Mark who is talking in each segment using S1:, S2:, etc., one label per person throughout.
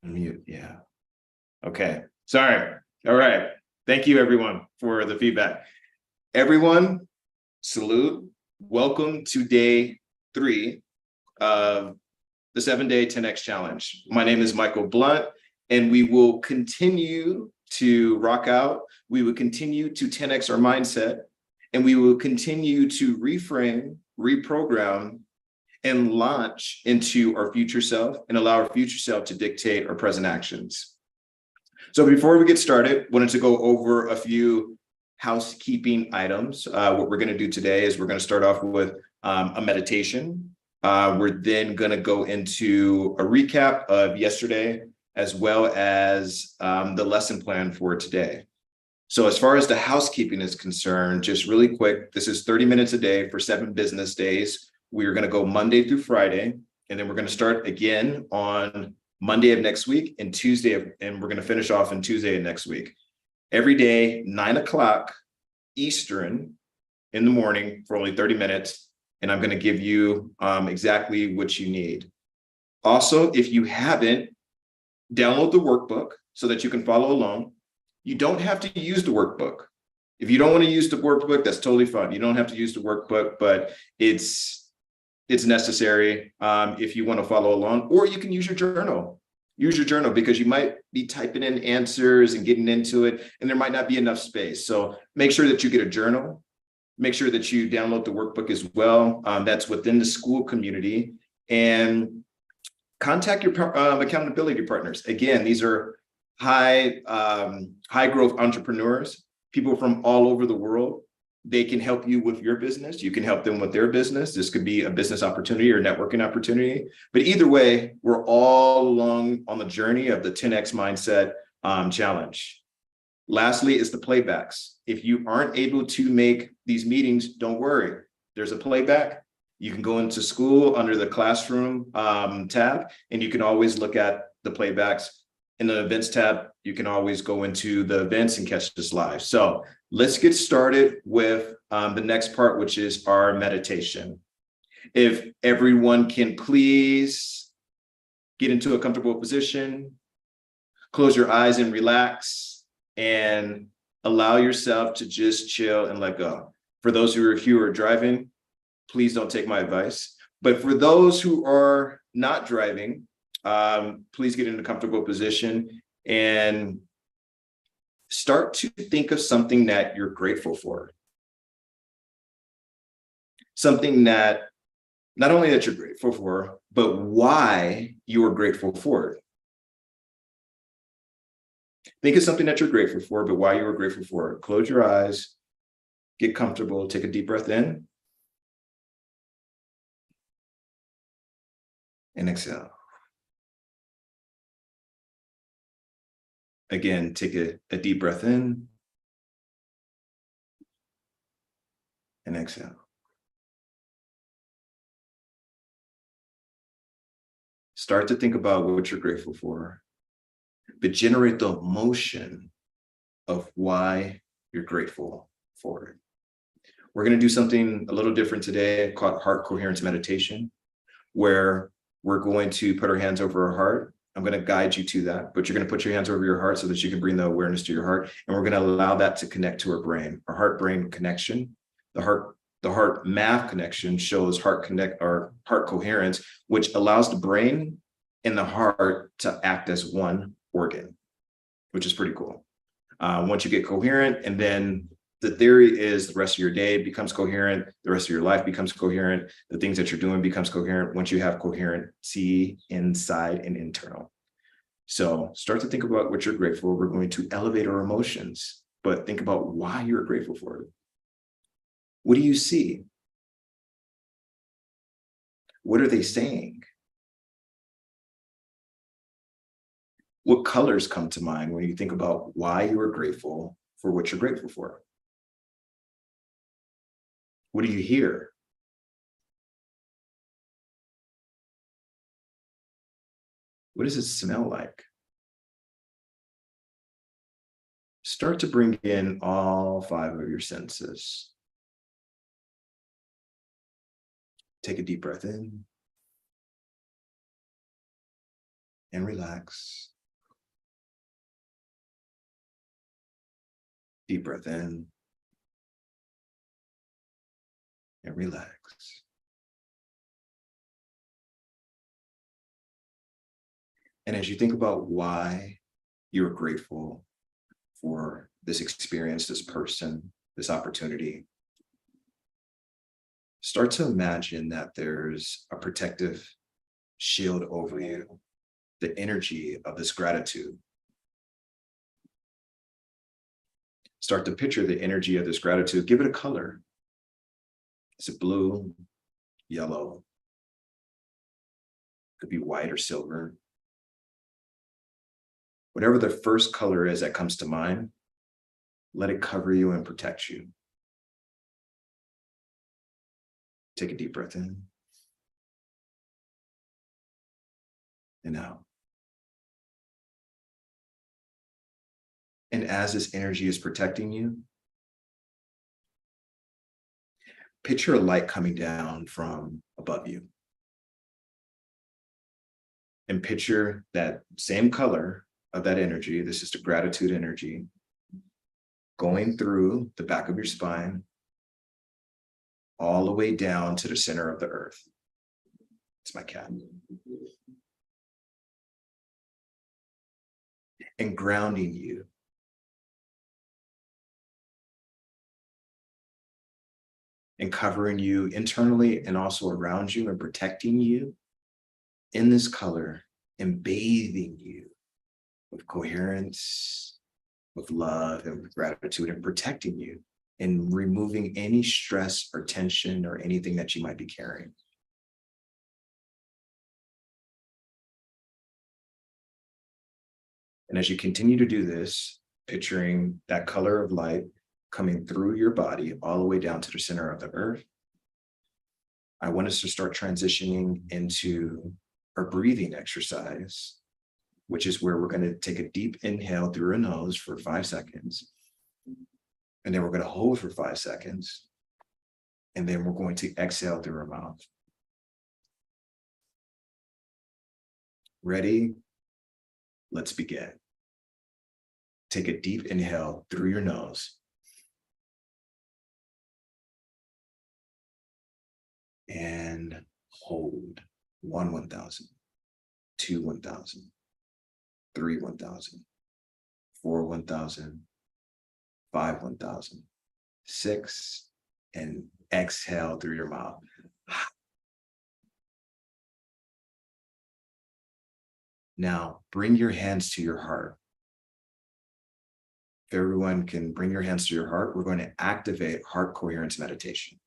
S1: Mute, yeah. Okay, sorry. All right. Thank you, everyone, for the feedback. Everyone, salute. Welcome to day 3 of the 7-day 10X challenge. My name is Michael Blunt, and we will continue to rock out. We will continue to 10X our mindset, and we will continue to reframe, reprogram, and launch into our future self and allow our future self to dictate our present actions. So before we get started, wanted to go over a few housekeeping items. What we're going to do today is we're going to start off with a meditation. We're then going to go into a recap of yesterday, as well as the lesson plan for today. So as far as the housekeeping is concerned, just really quick, this is 30 minutes a day for 7 business days. We're going to go Monday through Friday, and then we're going to start again on Monday of next week and Tuesday, and we're going to finish off on Tuesday of next week. Every day, 9 o'clock Eastern in the morning for only 30 minutes, and I'm going to give you exactly what you need. Also, if you haven't, download the workbook so that you can follow along. You don't have to use the workbook. If you don't want to use the workbook, that's totally fine. You don't have to use the workbook, but it's necessary if you want to follow along, or you can use your journal. Use your journal because you might be typing in answers and getting into it, and there might not be enough space. So make sure that you get a journal. Make sure that you download the workbook as well. That's within the school community, and contact your accountability partners. Again, these are high growth entrepreneurs, people from all over the world. They can help you with your business. You can help them with their business. This could be a business opportunity or networking opportunity. But either way, we're all along on the journey of the 10X Mindset challenge. Lastly is the playbacks. If you aren't able to make these meetings, don't worry. There's a playback. You can go into school under the classroom tab, and you can always look at the playbacks. In the events tab, you can always go into the events and catch this live. So let's get started with the next part, which is our meditation. If everyone can please get into a comfortable position, close your eyes and relax, and allow yourself to just chill and let go. For those who are driving, please don't take my advice. But for those who are not driving, please get in a comfortable position and start to think of something that you're grateful for. Something that not only that you're grateful for, but why you are grateful for it. Think of something that you're grateful for, but why you are grateful for it. Close your eyes, get comfortable, take a deep breath in, and exhale. Again, take a deep breath in and exhale. Start to think about what you're grateful for, but generate the emotion of why you're grateful for it. We're going to do something a little different today called heart coherence meditation, where we're going to put our hands over our heart. I'm going to guide you to that, but you're going to put your hands over your heart so that you can bring the awareness to your heart. And we're going to allow that to connect to our brain, our heart-brain connection. The heart math connection shows heart coherence, which allows the brain and the heart to act as one organ, which is pretty cool. Once you get coherent, and then the theory is the rest of your day becomes coherent, the rest of your life becomes coherent, the things that you're doing becomes coherent once you have coherency inside and internal. So start to think about what you're grateful for. We're going to elevate our emotions, but think about why you're grateful for it. What do you see? What are they saying? What colors come to mind when you think about why you are grateful for what you're grateful for? What do you hear? What does it smell like? Start to bring in all 5 of your senses. Take a deep breath in and relax. Deep breath in and relax. And as you think about why you're grateful for this experience, this person, this opportunity, start to imagine that there's a protective shield over you, the energy of this gratitude. Start to picture the energy of this gratitude. Give it a color. Is it blue, yellow? Could be white or silver. Whatever the first color is that comes to mind, let it cover you and protect you. Take a deep breath in and out. And as this energy is protecting you, picture a light coming down from above you. And picture that same color of that energy, this is the gratitude energy, going through the back of your spine, all the way down to the center of the earth. It's my cat. And grounding you. And covering you internally and also around you and protecting you in this color and bathing you with coherence, with love and with gratitude, and protecting you and removing any stress or tension or anything that you might be carrying. And as you continue to do this, picturing that color of light coming through your body all the way down to the center of the earth, I want us to start transitioning into our breathing exercise, which is where we're going to take a deep inhale through our nose for 5 seconds. And then we're going to hold for 5 seconds. And then we're going to exhale through our mouth. Ready? Let's begin. Take a deep inhale through your nose. And hold. 1, 1,000. 2, 1,000. 3, 1,000. 4, 1,000. 5, 1,000. 6, and exhale through your mouth. Now, bring your hands to your heart. If everyone can bring your hands to your heart, we're going to activate heart coherence meditation.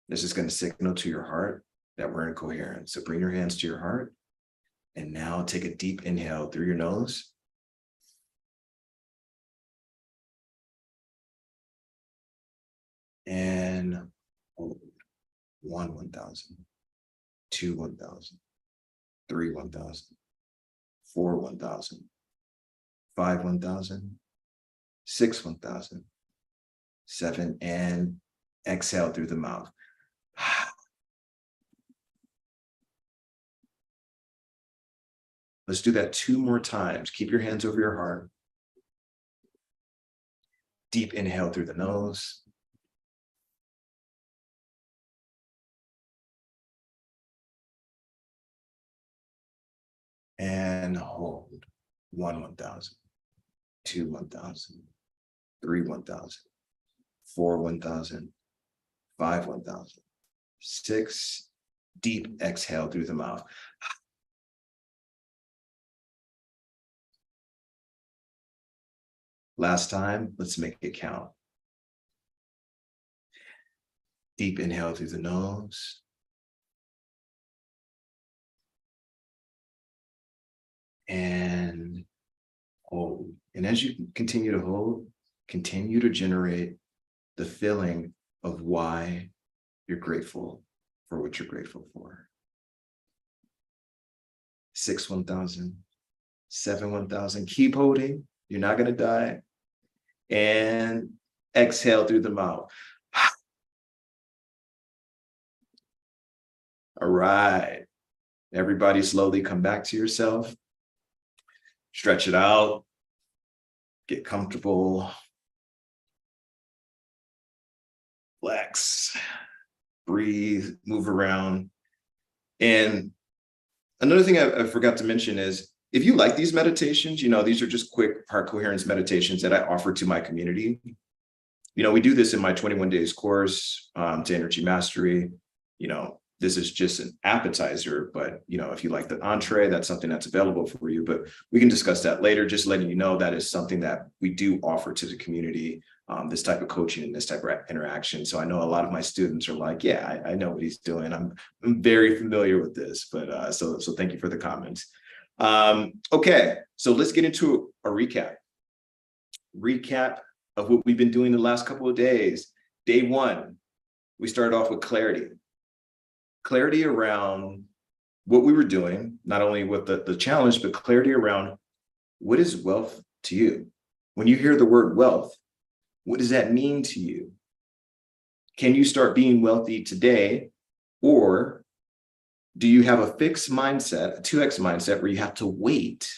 S1: This is going to signal to your heart that we're in coherence. So bring your hands to your heart. And now take a deep inhale through your nose. And hold. 1, 1,000. 2, 1,000. 3, 1,000. 4, 1,000. 5, 1,000. 6, 1,000. 7, and exhale through the mouth. Let's do that 2 more times. Keep your hands over your heart. Deep inhale through the nose. And hold. 1, 1,000. 2, 1,000. 3, 1,000. 4, 1,000. 5, 1,000. 6, deep exhale through the mouth. Last time, let's make it count. Deep inhale through the nose. And hold. And as you continue to hold, continue to generate the feeling of why you're grateful for what you're grateful for. 6, 1,000. 7, 1,000. Keep holding. You're not going to die. And exhale through the mouth. All right. Everybody slowly come back to yourself. Stretch it out. Get comfortable. Relax, breathe, move around. And another thing I forgot to mention is, if you like these meditations, these are just quick heart coherence meditations that I offer to my community. We do this in my 21 days course to energy mastery. This is just an appetizer, but if you like the entree, that's something that's available for you. But we can discuss that later. Just letting you know that is something that we do offer to the community, this type of coaching and this type of interaction. So I know a lot of my students are like, yeah, I know what he's doing. I'm very familiar with this, but so thank you for the comments. Okay, so let's get into a recap of what we've been doing the last couple of days. Day one, we started off with clarity around what we were doing, not only with the challenge, but clarity around what is wealth to you. When you hear the word wealth, what does that mean to you? Can you start being wealthy today? Or do you have a fixed mindset, a 2X mindset, where you have to wait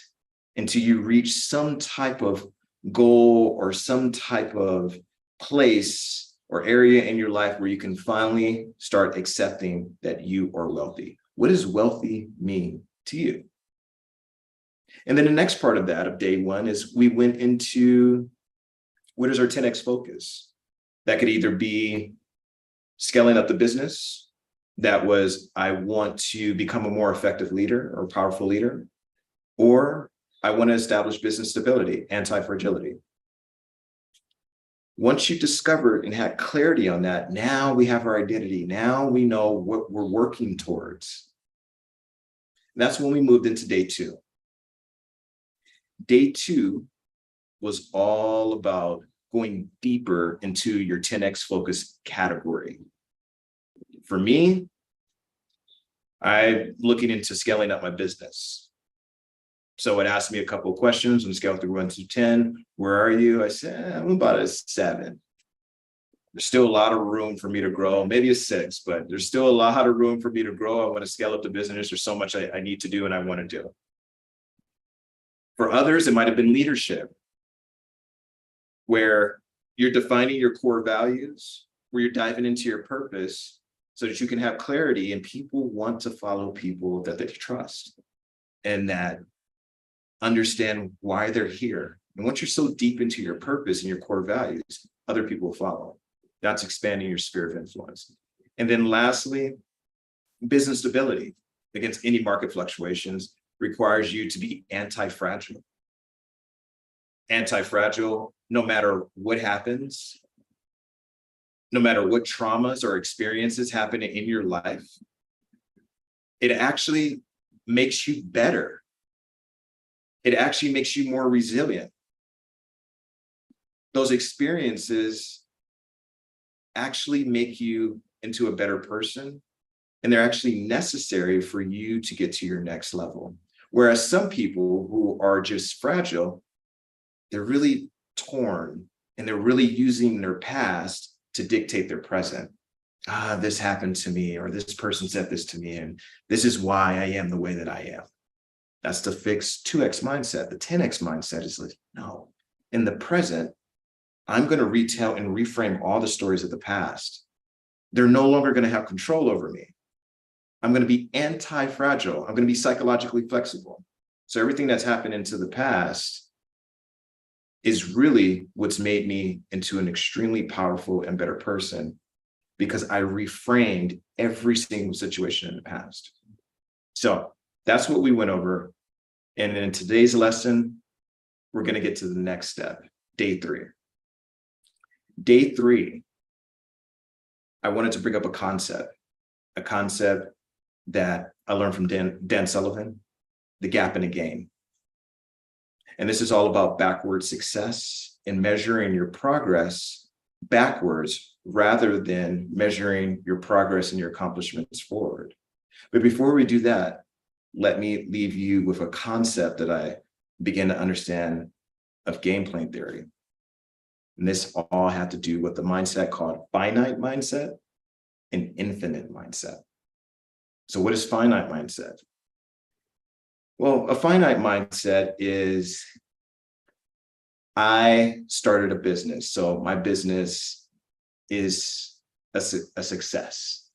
S1: until you reach some type of goal or some type of place or area in your life where you can finally start accepting that you are wealthy? What does wealthy mean to you? And then the next part of that, of day one, is we went into what is our 10X focus? That could either be scaling up the business. That was, I want to become a more effective leader or powerful leader, or I want to establish business stability, anti-fragility. Once you discovered and had clarity on that, now we have our identity. Now we know what we're working towards. And that's when we moved into day two. Day two was all about going deeper into your 10X focus category. For me, I'm looking into scaling up my business. So it asked me a couple of questions on the scale through 1 to 10. Where are you? I said, I'm about a 7. There's still a lot of room for me to grow, maybe a 6, but there's still a lot of room for me to grow. I want to scale up the business. There's so much I need to do and I want to do. For others, it might have been leadership, where you're defining your core values, where you're diving into your purpose so that you can have clarity, and people want to follow people that they trust and that understand why they're here. And once you're so deep into your purpose and your core values, other people follow. That's expanding your sphere of influence. And then lastly, business stability against any market fluctuations requires you to be anti-fragile. Anti-fragile, no matter what happens, no matter what traumas or experiences happen in your life, it actually makes you better. It actually makes you more resilient. Those experiences actually make you into a better person, and they're actually necessary for you to get to your next level. Whereas some people who are just fragile, they're really torn and they're really using their past to dictate their present. This happened to me, or this person said this to me, and this is why I am the way that I am. That's the fixed 2X mindset. The 10X mindset is like, no, in the present, I'm going to retell and reframe all the stories of the past. They're no longer going to have control over me. I'm going to be anti-fragile. I'm going to be psychologically flexible. So everything that's happened into the past is really what's made me into an extremely powerful and better person, because I reframed every single situation in the past. So that's what we went over. And in today's lesson, we're going to get to the next step, day 3. Day 3, I wanted to bring up a concept that I learned from Dan Sullivan, the gap in a game. And this is all about backward success and measuring your progress backwards rather than measuring your progress and your accomplishments forward. But before we do that, let me leave you with a concept that I began to understand of game plan theory. And this all had to do with the mindset called finite mindset and infinite mindset. So what is finite mindset? Well, a finite mindset is, I started a business. So my business is a success,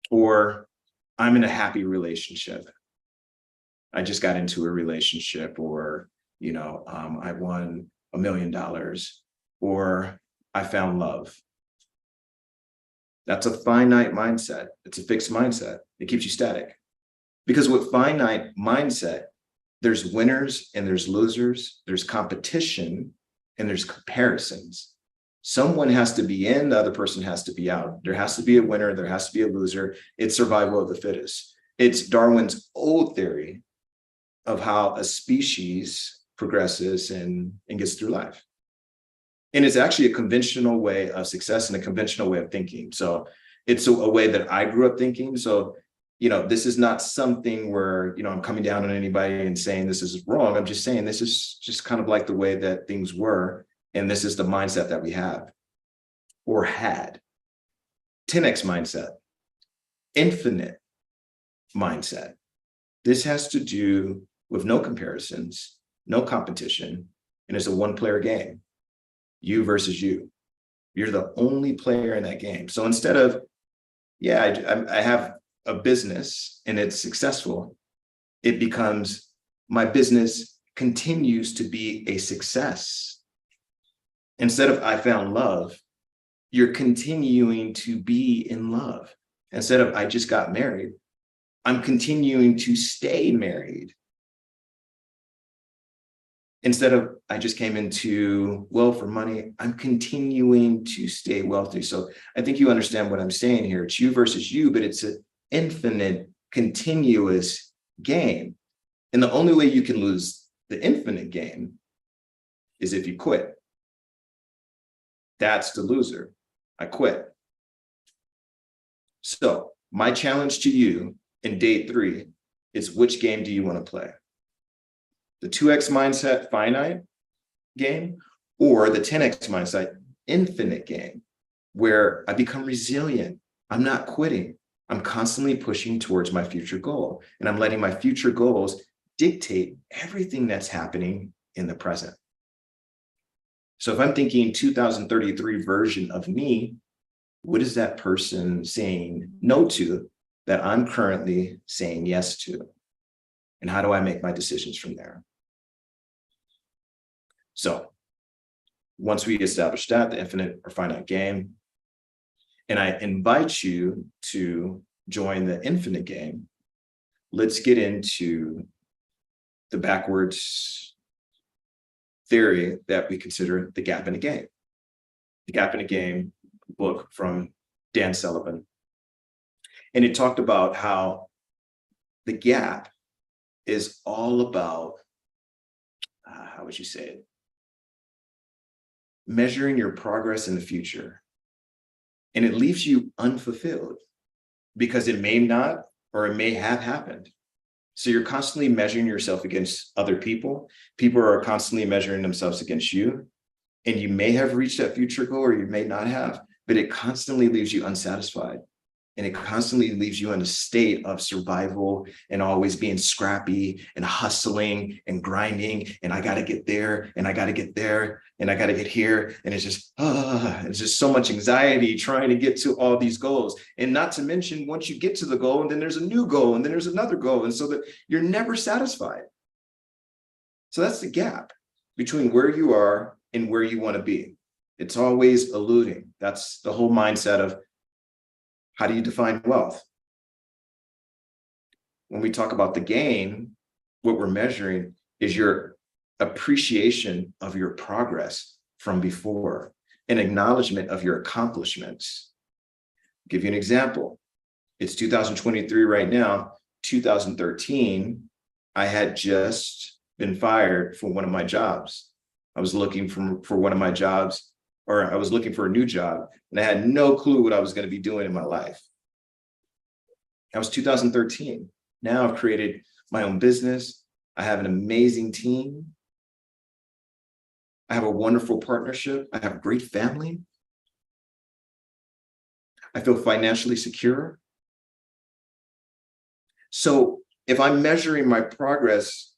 S1: or I'm in a happy relationship. I just got into a relationship, or, I won $1 million, or I found love. That's a finite mindset. It's a fixed mindset. It keeps you static. Because with finite mindset, there's winners and there's losers, there's competition and there's comparisons. Someone has to be in, the other person has to be out. There has to be a winner, there has to be a loser. It's survival of the fittest. It's Darwin's old theory of how a species progresses and gets through life. And it's actually a conventional way of success and a conventional way of thinking. So it's a way that I grew up thinking. So, this is not something where, I'm coming down on anybody and saying this is wrong. I'm just saying this is just kind of like the way that things were. And this is the mindset that we have or had. 10x mindset, infinite mindset. This has to do with no comparisons, no competition, and it's a one-player game. You versus you. You're the only player in that game. So instead of, I have a business and it's successful, it becomes my business continues to be a success. Instead of I found love, you're continuing to be in love. Instead of I just got married, I'm continuing to stay married. Instead of I just came into wealth for money, I'm continuing to stay wealthy. So I think you understand what I'm saying here. It's you versus you, but it's an infinite, continuous game. And the only way you can lose the infinite game is if you quit. That's the loser. I quit. So my challenge to you in day 3 is, which game do you want to play? The 2x mindset finite game, or the 10x mindset infinite game, where I become resilient. I'm not quitting. I'm constantly pushing towards my future goal, and I'm letting my future goals dictate everything that's happening in the present. So if I'm thinking 2033 version of me, what is that person saying no to that I'm currently saying yes to? And how do I make my decisions from there? So once we establish that, the infinite or finite game, and I invite you to join the infinite game, let's get into the backwards theory that we consider the gap in a game. The Gap in a Game book from Dan Sullivan. And it talked about how the gap is all about, how would you say it? Measuring your progress in the future. And it leaves you unfulfilled because it may not, or it may have happened. So you're constantly measuring yourself against other people. People are constantly measuring themselves against you. And you may have reached that future goal, or you may not have, but it constantly leaves you unsatisfied. And it constantly leaves you in a state of survival and always being scrappy and hustling and grinding. And I got to get there, and I got to get there, and I got to get here. And it's just so much anxiety trying to get to all these goals. And not to mention, once you get to the goal, and then there's a new goal, and then there's another goal. And so that you're never satisfied. So that's the gap between where you are and where you want to be. It's always eluding. That's the whole mindset of, how do you define wealth? When we talk about the game, what we're measuring is your appreciation of your progress from before, an acknowledgement of your accomplishments. I'll give you an example. It's 2023 right now. 2013, I had just been fired from one of my jobs. I was looking for one of my jobs, or I was looking for a new job, and I had no clue what I was going to be doing in my life. That was 2013. Now I've created my own business. I have an amazing team. I have a wonderful partnership. I have a great family. I feel financially secure. So if I'm measuring my progress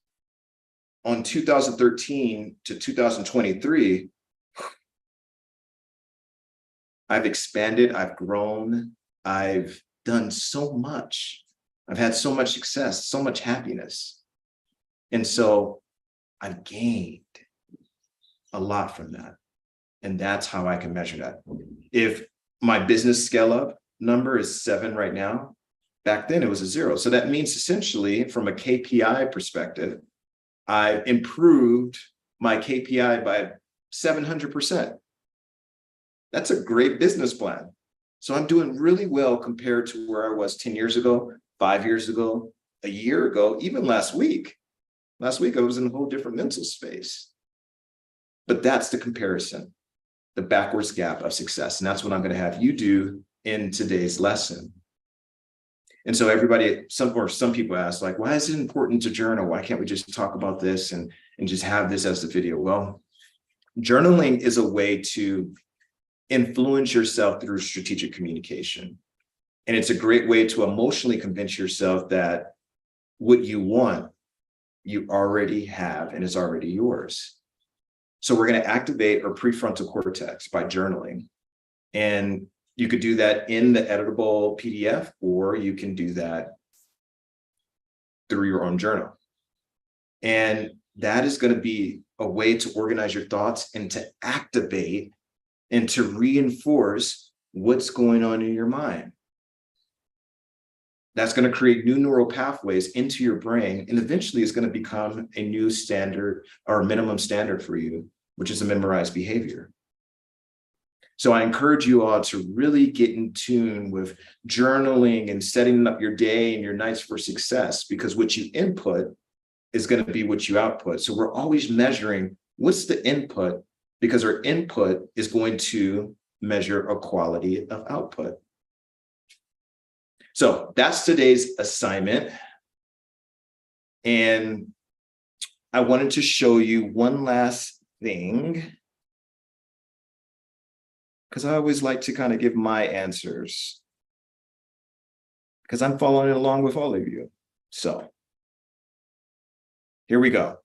S1: on 2013 to 2023, I've expanded, I've grown, I've done so much. I've had so much success, so much happiness. And so I've gained a lot from that. And that's how I can measure that. If my business scale up number is 7 right now, back then it was a 0. So that means essentially from a KPI perspective, I improved my KPI by 700%. That's a great business plan. So I'm doing really well compared to where I was 10 years ago, 5 years ago, a year ago, even last week. Last week, I was in a whole different mental space. But that's the comparison, the backwards gap of success. And that's what I'm going to have you do in today's lesson. And so everybody, some people ask, like, why is it important to journal? Why can't we just talk about this and just have this as the video? Well, journaling is a way to influence yourself through strategic communication. And it's a great way to emotionally convince yourself that what you want, you already have and is already yours. So we're going to activate our prefrontal cortex by journaling. And you could do that in the editable PDF, or you can do that through your own journal. And that is going to be a way to organize your thoughts and to activate and to reinforce what's going on in your mind. That's going to create new neural pathways into your brain, and eventually it's going to become a new standard or minimum standard for you, which is a memorized behavior. So I encourage you all to really get in tune with journaling and setting up your day and your nights for success, because what you input is going to be what you output. So we're always measuring what's the input, because our input is going to measure a quality of output. So that's today's assignment. And I wanted to show you one last thing, because I always like to kind of give my answers, because I'm following along with all of you. So here we go.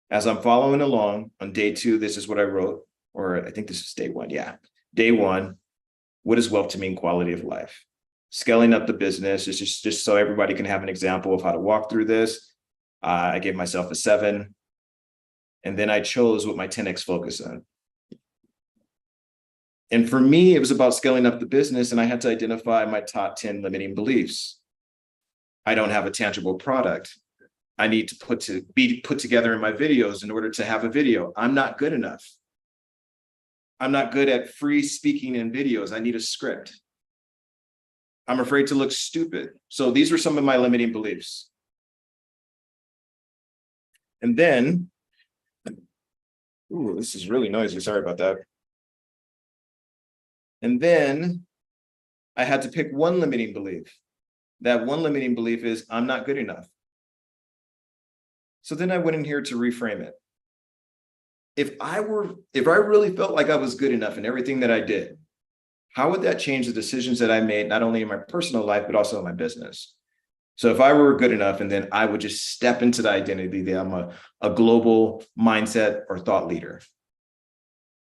S1: As I'm following along on day 2, this is what I wrote, or I think this is day 1. Yeah. Day 1, what is wealth to me in quality of life? Scaling up the business is just so everybody can have an example of how to walk through this. I gave myself a 7. And then I chose what my 10x focus on. And for me, it was about scaling up the business, and I had to identify my top 10 limiting beliefs. I don't have a tangible product. I need to be put together in my videos in order to have a video. I'm not good enough. I'm not good at free speaking in videos. I need a script. I'm afraid to look stupid. So these were some of my limiting beliefs. And then, ooh, this is really noisy. Sorry about that. And then I had to pick one limiting belief. That one limiting belief is I'm not good enough. So then I went in here to reframe it. If I really felt like I was good enough in everything that I did, how would that change the decisions that I made, not only in my personal life, but also in my business? So if I were good enough, and then I would just step into the identity that I'm a global mindset or thought leader.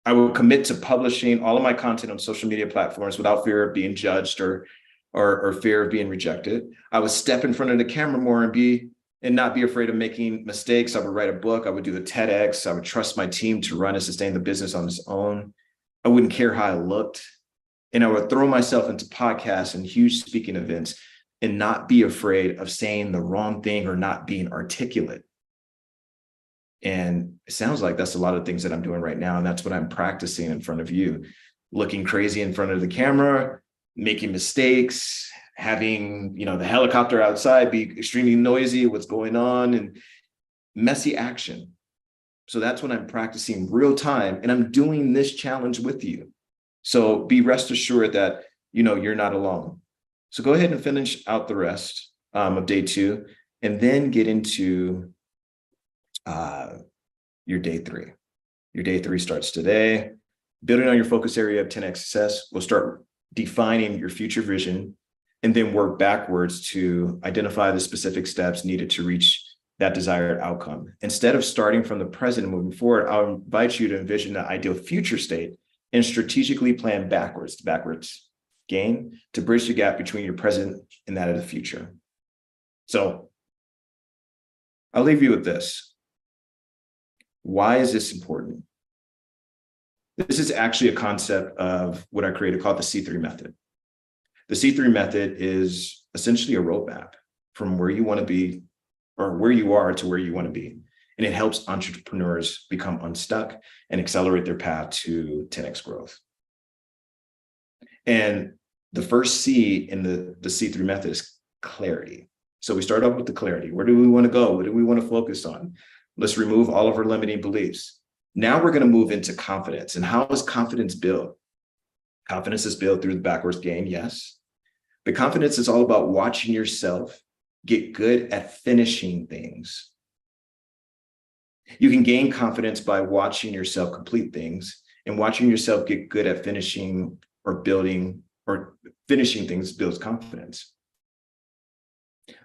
S1: I would commit to publishing all of my content on social media platforms without fear of being judged or fear of being rejected. I would step in front of the camera more and not be afraid of making mistakes. I would write a book. I would do a TEDx. I would trust my team to run and sustain the business on its own. I wouldn't care how I looked. And I would throw myself into podcasts and huge speaking events and not be afraid of saying the wrong thing or not being articulate. And it sounds like that's a lot of things that I'm doing right now. And that's what I'm practicing in front of you, looking crazy in front of the camera, making mistakes, having, the helicopter outside be extremely noisy, what's going on, and messy action. So that's what I'm practicing real time. And I'm doing this challenge with you. So be rest assured that, you're not alone. So go ahead and finish out the rest of day 2, and then get into your day 3. Your day 3 starts today. Building on your focus area of 10x success, we'll start defining your future vision and then work backwards to identify the specific steps needed to reach that desired outcome. Instead of starting from the present and moving forward, I'll invite you to envision the ideal future state and strategically plan backwards gain to bridge the gap between your present and that of the future. So I'll leave you with this. Why is this important? This is actually a concept of what I created called the C3 method. The C3 method is essentially a roadmap from where you want to be, or where you are to where you want to be. And it helps entrepreneurs become unstuck and accelerate their path to 10x growth. And the first C in the C3 method is clarity. So we start off with the clarity. Where do we want to go? What do we want to focus on? Let's remove all of our limiting beliefs. Now we're going to move into confidence. And how is confidence built? Confidence is built through the backwards gain, yes. But confidence is all about watching yourself get good at finishing things. You can gain confidence by watching yourself complete things, and watching yourself get good at finishing or building or finishing things builds confidence.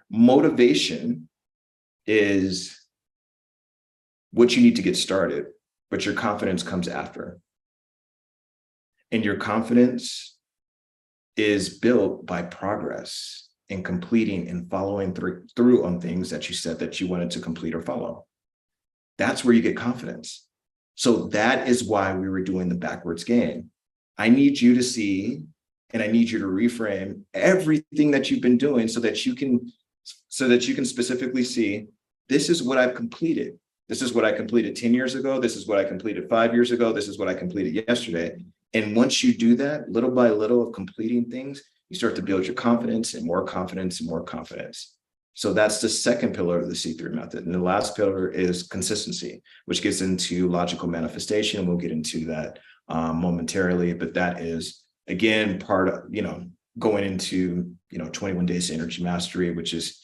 S1: Motivation is what you need to get started, but your confidence comes after. And your confidence is built by progress and completing and following through on things that you said that you wanted to complete or follow. That's where you get confidence. So that is why we were doing the backwards gain. I need you to see, and I need you to reframe everything that you've been doing so that you can specifically see, this is what I've completed. This is what I completed 10 years ago. This is what I completed 5 years ago. This is what I completed yesterday. And once you do that, little by little of completing things, you start to build your confidence and more confidence and more confidence. So that's the second pillar of the C3 method. And the last pillar is consistency, which gets into logical manifestation. We'll get into that momentarily, but that is, again, part of, going into, 21 days to energy mastery, which is,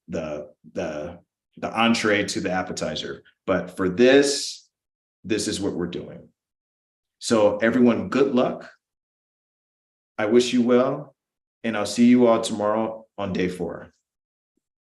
S1: the entree to the appetizer. But for this is what we're doing. So everyone, good luck. I wish you well, and I'll see you all tomorrow on day 4.